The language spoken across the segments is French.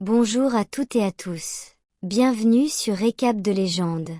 Bonjour à toutes et à tous. Bienvenue sur Récap de légende,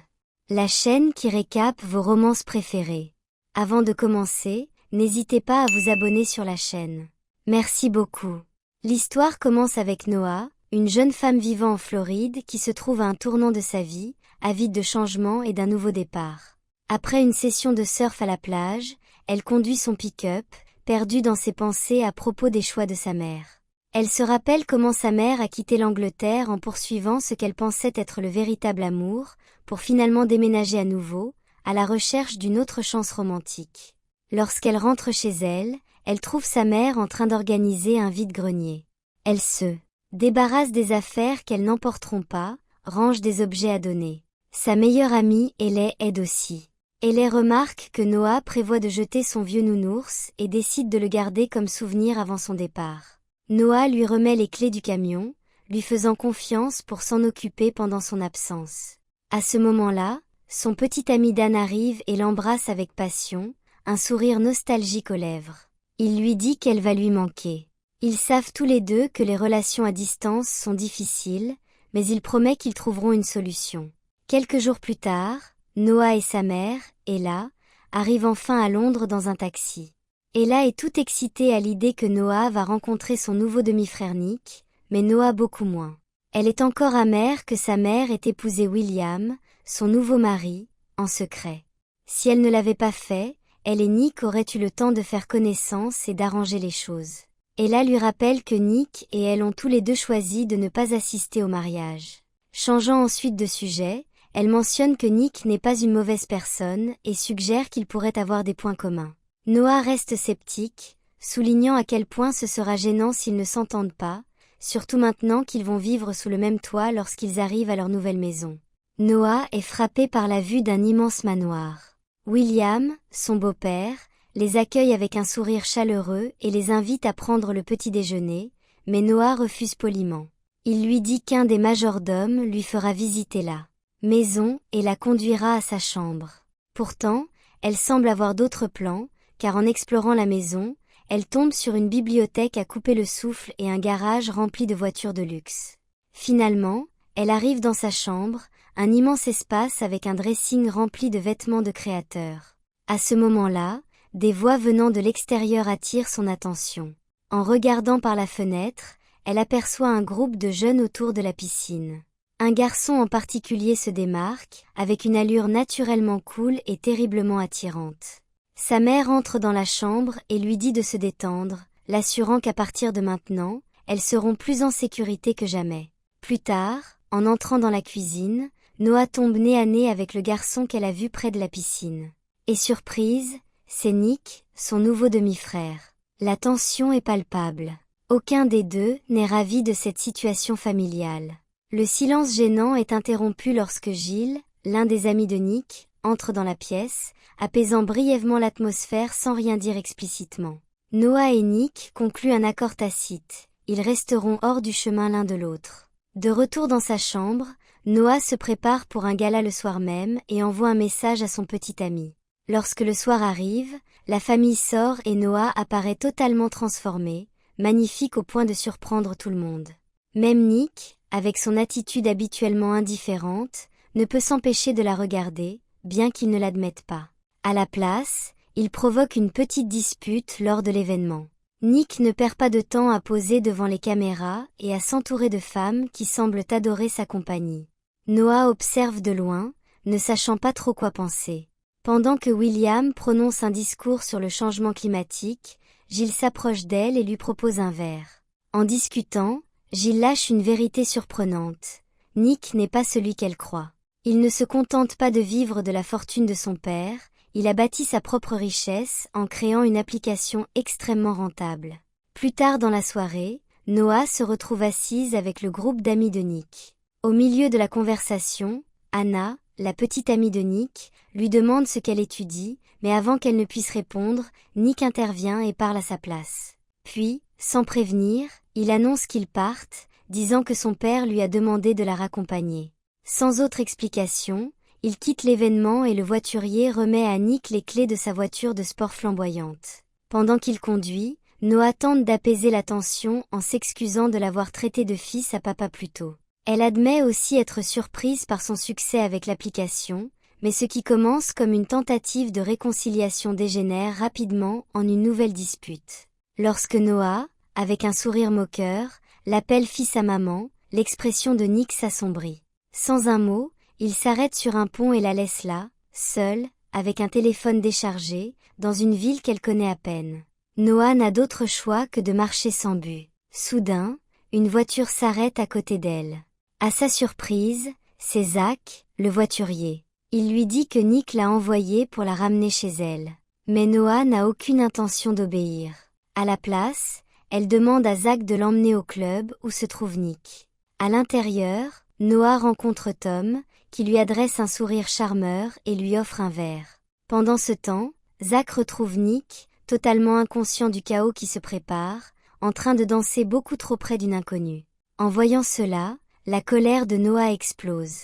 la chaîne qui récap vos romances préférées. Avant de commencer, n'hésitez pas à vous abonner sur la chaîne. Merci beaucoup. L'histoire commence avec Noah, une jeune femme vivant en Floride qui se trouve à un tournant de sa vie, avide de changement et d'un nouveau départ. Après une session de surf à la plage, elle conduit son pick-up, perdue dans ses pensées à propos des choix de sa mère. Elle se rappelle comment sa mère a quitté l'Angleterre en poursuivant ce qu'elle pensait être le véritable amour, pour finalement déménager à nouveau, à la recherche d'une autre chance romantique. Lorsqu'elle rentre chez elle, elle trouve sa mère en train d'organiser un vide-grenier. Elle se débarrasse des affaires qu'elles n'emporteront pas, range des objets à donner. Sa meilleure amie, Ellie, aide aussi. Ellie remarque que Noah prévoit de jeter son vieux nounours et décide de le garder comme souvenir avant son départ. Noah lui remet les clés du camion, lui faisant confiance pour s'en occuper pendant son absence. À ce moment-là, son petit ami Dan arrive et l'embrasse avec passion, un sourire nostalgique aux lèvres. Il lui dit qu'elle va lui manquer. Ils savent tous les deux que les relations à distance sont difficiles, mais il promet qu'ils trouveront une solution. Quelques jours plus tard, Noah et sa mère, Ella, arrivent enfin à Londres dans un taxi. Ella est toute excitée à l'idée que Noah va rencontrer son nouveau demi-frère Nick, mais Noah beaucoup moins. Elle est encore amère que sa mère ait épousé William, son nouveau mari, en secret. Si elle ne l'avait pas fait, elle et Nick auraient eu le temps de faire connaissance et d'arranger les choses. Ella lui rappelle que Nick et elle ont tous les deux choisi de ne pas assister au mariage. Changeant ensuite de sujet, elle mentionne que Nick n'est pas une mauvaise personne et suggère qu'ils pourraient avoir des points communs. Noah reste sceptique, soulignant à quel point ce sera gênant s'ils ne s'entendent pas, surtout maintenant qu'ils vont vivre sous le même toit lorsqu'ils arrivent à leur nouvelle maison. Noah est frappé par la vue d'un immense manoir. William, son beau-père, les accueille avec un sourire chaleureux et les invite à prendre le petit déjeuner, mais Noah refuse poliment. Il lui dit qu'un des majordomes lui fera visiter la maison et la conduira à sa chambre. Pourtant, elle semble avoir d'autres plans, car en explorant la maison, elle tombe sur une bibliothèque à couper le souffle et un garage rempli de voitures de luxe. Finalement, elle arrive dans sa chambre, un immense espace avec un dressing rempli de vêtements de créateurs. À ce moment-là, des voix venant de l'extérieur attirent son attention. En regardant par la fenêtre, elle aperçoit un groupe de jeunes autour de la piscine. Un garçon en particulier se démarque, avec une allure naturellement cool et terriblement attirante. Sa mère entre dans la chambre et lui dit de se détendre, l'assurant qu'à partir de maintenant, elles seront plus en sécurité que jamais. Plus tard, en entrant dans la cuisine, Noah tombe nez à nez avec le garçon qu'elle a vu près de la piscine. Et surprise, c'est Nick, son nouveau demi-frère. La tension est palpable. Aucun des deux n'est ravi de cette situation familiale. Le silence gênant est interrompu lorsque Gilles, l'un des amis de Nick, entre dans la pièce, apaisant brièvement l'atmosphère sans rien dire explicitement. Noah et Nick concluent un accord tacite, ils resteront hors du chemin l'un de l'autre. De retour dans sa chambre, Noah se prépare pour un gala le soir même et envoie un message à son petit ami. Lorsque le soir arrive, la famille sort et Noah apparaît totalement transformé, magnifique au point de surprendre tout le monde. Même Nick, avec son attitude habituellement indifférente, ne peut s'empêcher de la regarder, bien qu'il ne l'admette pas. À la place, il provoque une petite dispute lors de l'événement. Nick ne perd pas de temps à poser devant les caméras et à s'entourer de femmes qui semblent adorer sa compagnie. Noah observe de loin, ne sachant pas trop quoi penser. Pendant que William prononce un discours sur le changement climatique, Gilles s'approche d'elle et lui propose un verre. En discutant, Gilles lâche une vérité surprenante. Nick n'est pas celui qu'elle croit. Il ne se contente pas de vivre de la fortune de son père, il a bâti sa propre richesse en créant une application extrêmement rentable. Plus tard dans la soirée, Noah se retrouve assise avec le groupe d'amis de Nick. Au milieu de la conversation, Anna, la petite amie de Nick, lui demande ce qu'elle étudie, mais avant qu'elle ne puisse répondre, Nick intervient et parle à sa place. Puis, sans prévenir, il annonce qu'ils partent, disant que son père lui a demandé de la raccompagner. Sans autre explication, il quitte l'événement et le voiturier remet à Nick les clés de sa voiture de sport flamboyante. Pendant qu'il conduit, Noah tente d'apaiser la tension en s'excusant de l'avoir traité de fils à papa plus tôt. Elle admet aussi être surprise par son succès avec l'application, mais ce qui commence comme une tentative de réconciliation dégénère rapidement en une nouvelle dispute. Lorsque Noah, avec un sourire moqueur, l'appelle fils à maman, l'expression de Nick s'assombrit. Sans un mot, il s'arrête sur un pont et la laisse là, seule, avec un téléphone déchargé, dans une ville qu'elle connaît à peine. Noah n'a d'autre choix que de marcher sans but. Soudain, une voiture s'arrête à côté d'elle. À sa surprise, c'est Zach, le voiturier. Il lui dit que Nick l'a envoyé pour la ramener chez elle. Mais Noah n'a aucune intention d'obéir. À la place, elle demande à Zach de l'emmener au club où se trouve Nick. À l'intérieur, Noah rencontre Tom, qui lui adresse un sourire charmeur et lui offre un verre. Pendant ce temps, Zach retrouve Nick, totalement inconscient du chaos qui se prépare, en train de danser beaucoup trop près d'une inconnue. En voyant cela, la colère de Noah explose.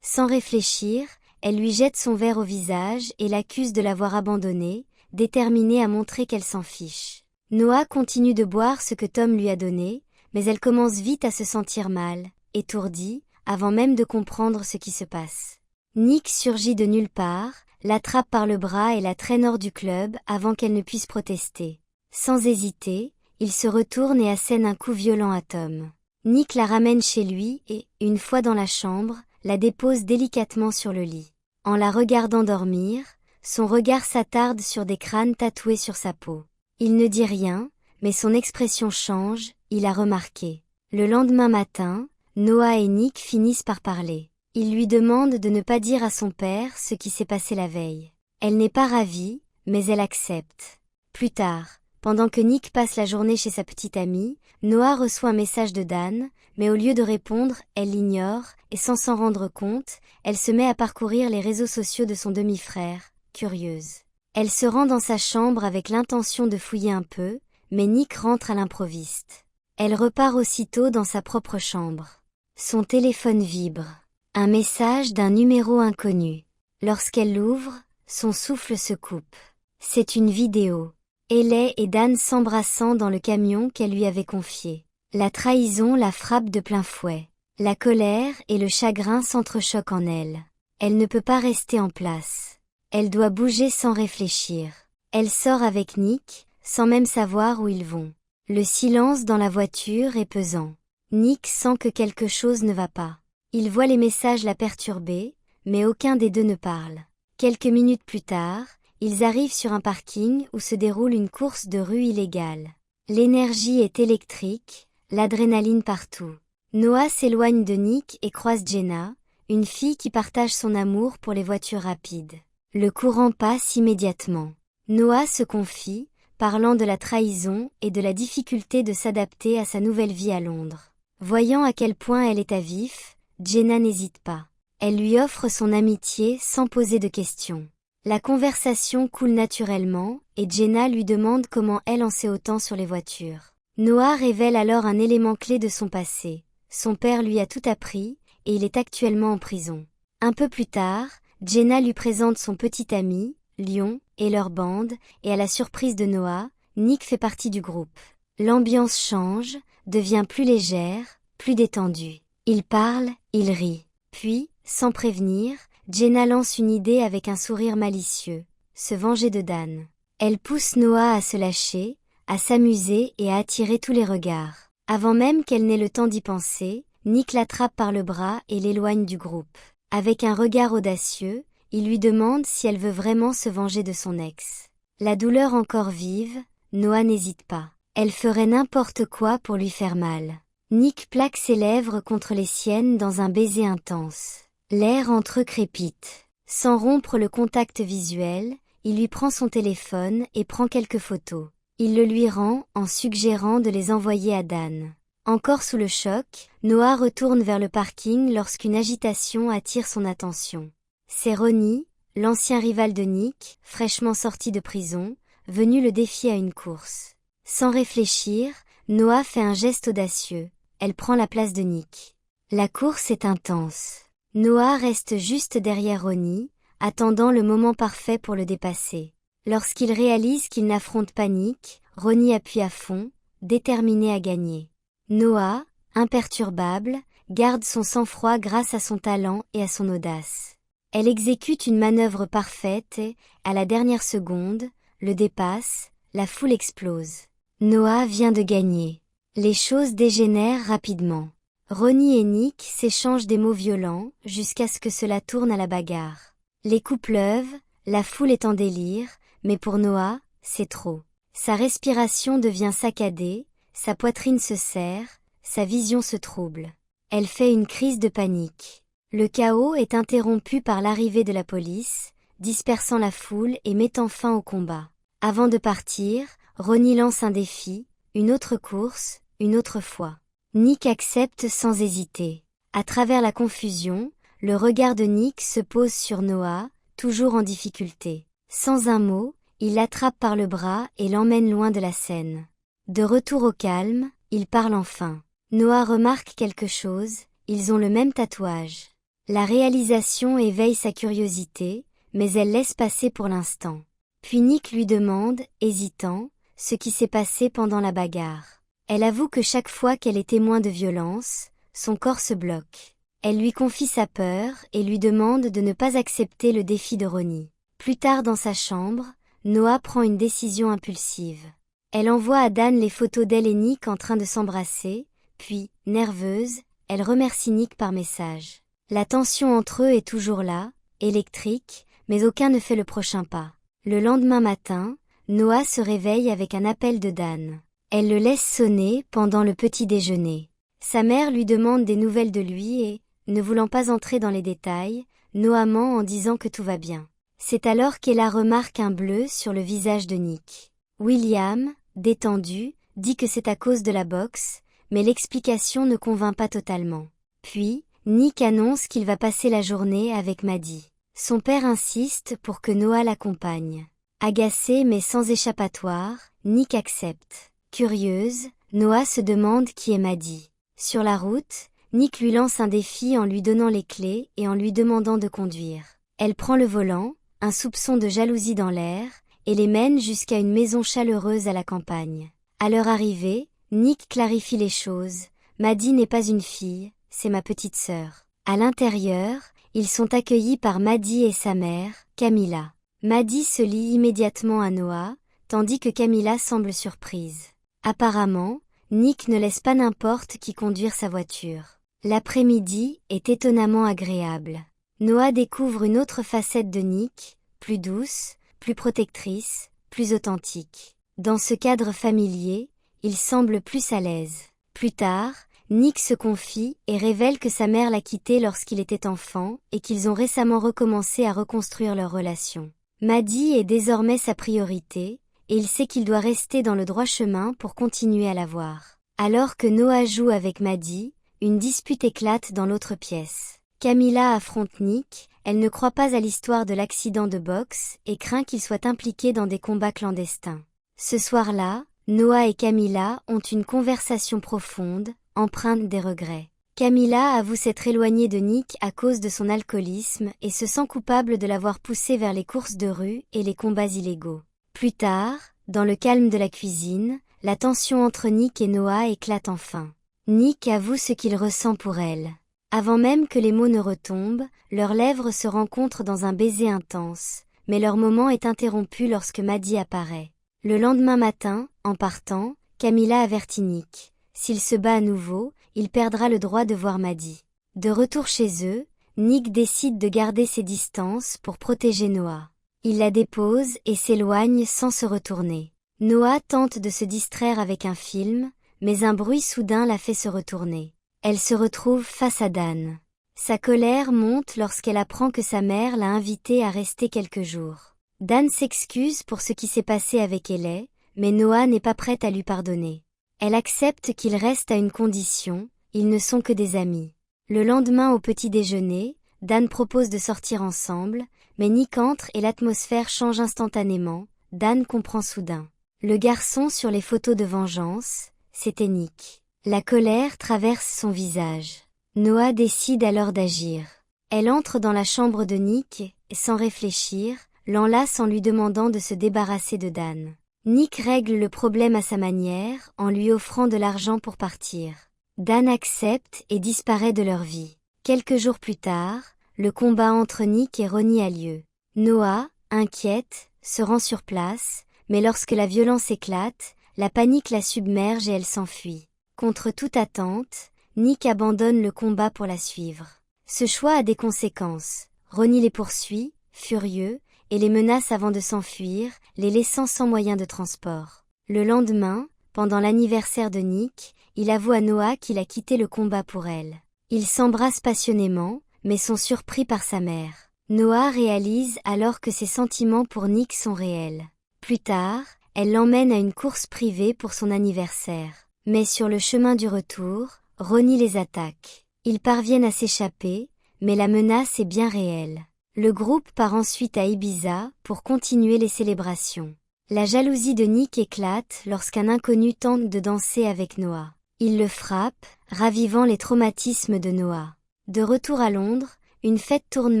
Sans réfléchir, elle lui jette son verre au visage et l'accuse de l'avoir abandonnée, déterminée à montrer qu'elle s'en fiche. Noah continue de boire ce que Tom lui a donné, mais elle commence vite à se sentir mal, étourdie, avant même de comprendre ce qui se passe. Nick surgit de nulle part, l'attrape par le bras et la traîne hors du club avant qu'elle ne puisse protester. Sans hésiter, il se retourne et assène un coup violent à Tom. Nick la ramène chez lui et, une fois dans la chambre, la dépose délicatement sur le lit. En la regardant dormir, son regard s'attarde sur des crânes tatoués sur sa peau. Il ne dit rien, mais son expression change, il a remarqué. Le lendemain matin, Noah et Nick finissent par parler. Il lui demande de ne pas dire à son père ce qui s'est passé la veille. Elle n'est pas ravie, mais elle accepte. Plus tard, pendant que Nick passe la journée chez sa petite amie, Noah reçoit un message de Dan, mais au lieu de répondre, elle l'ignore, et sans s'en rendre compte, elle se met à parcourir les réseaux sociaux de son demi-frère, curieuse. Elle se rend dans sa chambre avec l'intention de fouiller un peu, mais Nick rentre à l'improviste. Elle repart aussitôt dans sa propre chambre. Son téléphone vibre. Un message d'un numéro inconnu. Lorsqu'elle l'ouvre, son souffle se coupe. C'est une vidéo. Hayley et Dan s'embrassant dans le camion qu'elle lui avait confié. La trahison la frappe de plein fouet. La colère et le chagrin s'entrechoquent en elle. Elle ne peut pas rester en place. Elle doit bouger sans réfléchir. Elle sort avec Nick, sans même savoir où ils vont. Le silence dans la voiture est pesant. Nick sent que quelque chose ne va pas. Il voit les messages la perturber, mais aucun des deux ne parle. Quelques minutes plus tard, ils arrivent sur un parking où se déroule une course de rue illégale. L'énergie est électrique, l'adrénaline partout. Noah s'éloigne de Nick et croise Jenna, une fille qui partage son amour pour les voitures rapides. Le courant passe immédiatement. Noah se confie, parlant de la trahison et de la difficulté de s'adapter à sa nouvelle vie à Londres. Voyant à quel point elle est à vif, Jenna n'hésite pas. Elle lui offre son amitié sans poser de questions. La conversation coule naturellement, et Jenna lui demande comment elle en sait autant sur les voitures. Noah révèle alors un élément clé de son passé. Son père lui a tout appris, et il est actuellement en prison. Un peu plus tard, Jenna lui présente son petit ami, Lion, et leur bande, et à la surprise de Noah, Nick fait partie du groupe. L'ambiance change, devient plus légère, plus détendue. Ils parlent, ils rient. Puis, sans prévenir, Jenna lance une idée avec un sourire malicieux, se venger de Dan. Elle pousse Noah à se lâcher, à s'amuser et à attirer tous les regards. Avant même qu'elle n'ait le temps d'y penser, Nick l'attrape par le bras et l'éloigne du groupe. Avec un regard audacieux, il lui demande si elle veut vraiment se venger de son ex. La douleur encore vive, Noah n'hésite pas. Elle ferait n'importe quoi pour lui faire mal. Nick plaque ses lèvres contre les siennes dans un baiser intense. L'air entre eux crépite. Sans rompre le contact visuel, il lui prend son téléphone et prend quelques photos. Il le lui rend en suggérant de les envoyer à Dan. Encore sous le choc, Noah retourne vers le parking lorsqu'une agitation attire son attention. C'est Ronnie, l'ancien rival de Nick, fraîchement sorti de prison, venu le défier à une course. Sans réfléchir, Noah fait un geste audacieux. Elle prend la place de Nick. La course est intense. Noah reste juste derrière Ronnie, attendant le moment parfait pour le dépasser. Lorsqu'il réalise qu'il n'affronte pas Nick, Ronnie appuie à fond, déterminé à gagner. Noah, imperturbable, garde son sang-froid grâce à son talent et à son audace. Elle exécute une manœuvre parfaite et, à la dernière seconde, le dépasse, la foule explose. Noah vient de gagner. Les choses dégénèrent rapidement. Ronnie et Nick s'échangent des mots violents jusqu'à ce que cela tourne à la bagarre. Les coups pleuvent, la foule est en délire, mais pour Noah, c'est trop. Sa respiration devient saccadée, sa poitrine se serre, sa vision se trouble. Elle fait une crise de panique. Le chaos est interrompu par l'arrivée de la police, dispersant la foule et mettant fin au combat. Avant de partir, Ronnie lance un défi, une autre course, une autre fois. Nick accepte sans hésiter. À travers la confusion, le regard de Nick se pose sur Noah, toujours en difficulté. Sans un mot, il l'attrape par le bras et l'emmène loin de la scène. De retour au calme, il parle enfin. Noah remarque quelque chose, ils ont le même tatouage. La réalisation éveille sa curiosité, mais elle laisse passer pour l'instant. Puis Nick lui demande, hésitant, ce qui s'est passé pendant la bagarre. Elle avoue que chaque fois qu'elle est témoin de violence, son corps se bloque. Elle lui confie sa peur et lui demande de ne pas accepter le défi de Ronnie. Plus tard dans sa chambre, Noah prend une décision impulsive. Elle envoie à Dan les photos d'elle et Nick en train de s'embrasser, puis, nerveuse, elle remercie Nick par message. La tension entre eux est toujours là, électrique, mais aucun ne fait le prochain pas. Le lendemain matin, Noah se réveille avec un appel de Dan. Elle le laisse sonner pendant le petit déjeuner. Sa mère lui demande des nouvelles de lui et, ne voulant pas entrer dans les détails, Noah ment en disant que tout va bien. C'est alors qu'Ella remarque un bleu sur le visage de Nick. William, détendu, dit que c'est à cause de la boxe, mais l'explication ne convainc pas totalement. Puis, Nick annonce qu'il va passer la journée avec Maddie. Son père insiste pour que Noah l'accompagne. Agacé mais sans échappatoire, Nick accepte. Curieuse, Noah se demande qui est Maddie. Sur la route, Nick lui lance un défi en lui donnant les clés et en lui demandant de conduire. Elle prend le volant, un soupçon de jalousie dans l'air, et les mène jusqu'à une maison chaleureuse à la campagne. À leur arrivée, Nick clarifie les choses. Maddie n'est pas une fille, c'est ma petite sœur. À l'intérieur, ils sont accueillis par Maddie et sa mère, Camilla. Maddie se lie immédiatement à Noah, tandis que Camilla semble surprise. Apparemment, Nick ne laisse pas n'importe qui conduire sa voiture. L'après-midi est étonnamment agréable. Noah découvre une autre facette de Nick, plus douce, plus protectrice, plus authentique. Dans ce cadre familier, il semble plus à l'aise. Plus tard, Nick se confie et révèle que sa mère l'a quitté lorsqu'il était enfant et qu'ils ont récemment recommencé à reconstruire leur relation. Maddie est désormais sa priorité, et il sait qu'il doit rester dans le droit chemin pour continuer à la voir. Alors que Noah joue avec Maddie, une dispute éclate dans l'autre pièce. Camilla affronte Nick, elle ne croit pas à l'histoire de l'accident de boxe et craint qu'il soit impliqué dans des combats clandestins. Ce soir-là, Noah et Camilla ont une conversation profonde, empreinte des regrets. Camilla avoue s'être éloignée de Nick à cause de son alcoolisme et se sent coupable de l'avoir poussé vers les courses de rue et les combats illégaux. Plus tard, dans le calme de la cuisine, la tension entre Nick et Noah éclate enfin. Nick avoue ce qu'il ressent pour elle. Avant même que les mots ne retombent, leurs lèvres se rencontrent dans un baiser intense, mais leur moment est interrompu lorsque Maddie apparaît. Le lendemain matin, en partant, Camilla avertit Nick. S'il se bat à nouveau, il perdra le droit de voir Maddie. De retour chez eux, Nick décide de garder ses distances pour protéger Noah. Il la dépose et s'éloigne sans se retourner. Noah tente de se distraire avec un film, mais un bruit soudain la fait se retourner. Elle se retrouve face à Dan. Sa colère monte lorsqu'elle apprend que sa mère l'a invitée à rester quelques jours. Dan s'excuse pour ce qui s'est passé avec Ellie, mais Noah n'est pas prête à lui pardonner. Elle accepte qu'il reste à une condition, ils ne sont que des amis. Le lendemain au petit déjeuner, Dan propose de sortir ensemble, mais Nick entre et l'atmosphère change instantanément. Dan comprend soudain. Le garçon sur les photos de vengeance, c'était Nick. La colère traverse son visage. Noah décide alors d'agir. Elle entre dans la chambre de Nick et, sans réfléchir, l'enlace en lui demandant de se débarrasser de Dan. Nick règle le problème à sa manière, en lui offrant de l'argent pour partir. Dan accepte et disparaît de leur vie. Quelques jours plus tard, le combat entre Nick et Ronnie a lieu. Noah, inquiète, se rend sur place, mais lorsque la violence éclate, la panique la submerge et elle s'enfuit. Contre toute attente, Nick abandonne le combat pour la suivre. Ce choix a des conséquences. Ronnie les poursuit, furieux, et les menace avant de s'enfuir, les laissant sans moyen de transport. Le lendemain, pendant l'anniversaire de Nick, il avoue à Noah qu'il a quitté le combat pour elle. Ils s'embrassent passionnément, mais sont surpris par sa mère. Noah réalise alors que ses sentiments pour Nick sont réels. Plus tard, elle l'emmène à une course privée pour son anniversaire. Mais sur le chemin du retour, Ronnie les attaque. Ils parviennent à s'échapper, mais la menace est bien réelle. Le groupe part ensuite à Ibiza pour continuer les célébrations. La jalousie de Nick éclate lorsqu'un inconnu tente de danser avec Noah. Il le frappe, ravivant les traumatismes de Noah. De retour à Londres, une fête tourne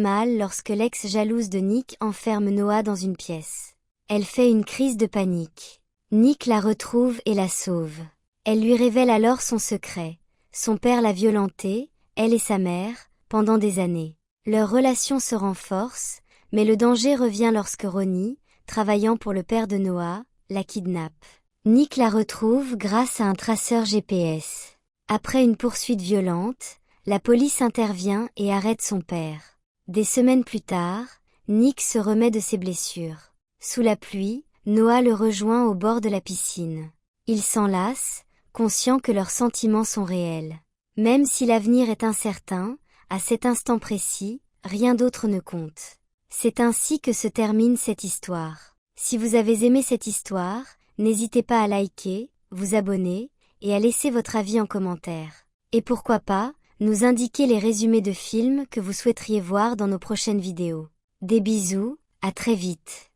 mal lorsque l'ex-jalouse de Nick enferme Noah dans une pièce. Elle fait une crise de panique. Nick la retrouve et la sauve. Elle lui révèle alors son secret. Son père l'a violentée, elle et sa mère, pendant des années. Leur relation se renforce, mais le danger revient lorsque Ronnie, travaillant pour le père de Noah, la kidnappe. Nick la retrouve grâce à un traceur GPS. Après une poursuite violente, la police intervient et arrête son père. Des semaines plus tard, Nick se remet de ses blessures. Sous la pluie, Noah le rejoint au bord de la piscine. Ils s'enlacent, conscients que leurs sentiments sont réels. Même si l'avenir est incertain, à cet instant précis, rien d'autre ne compte. C'est ainsi que se termine cette histoire. Si vous avez aimé cette histoire, n'hésitez pas à liker, vous abonner, et à laisser votre avis en commentaire. Et pourquoi pas, nous indiquer les résumés de films que vous souhaiteriez voir dans nos prochaines vidéos. Des bisous, à très vite.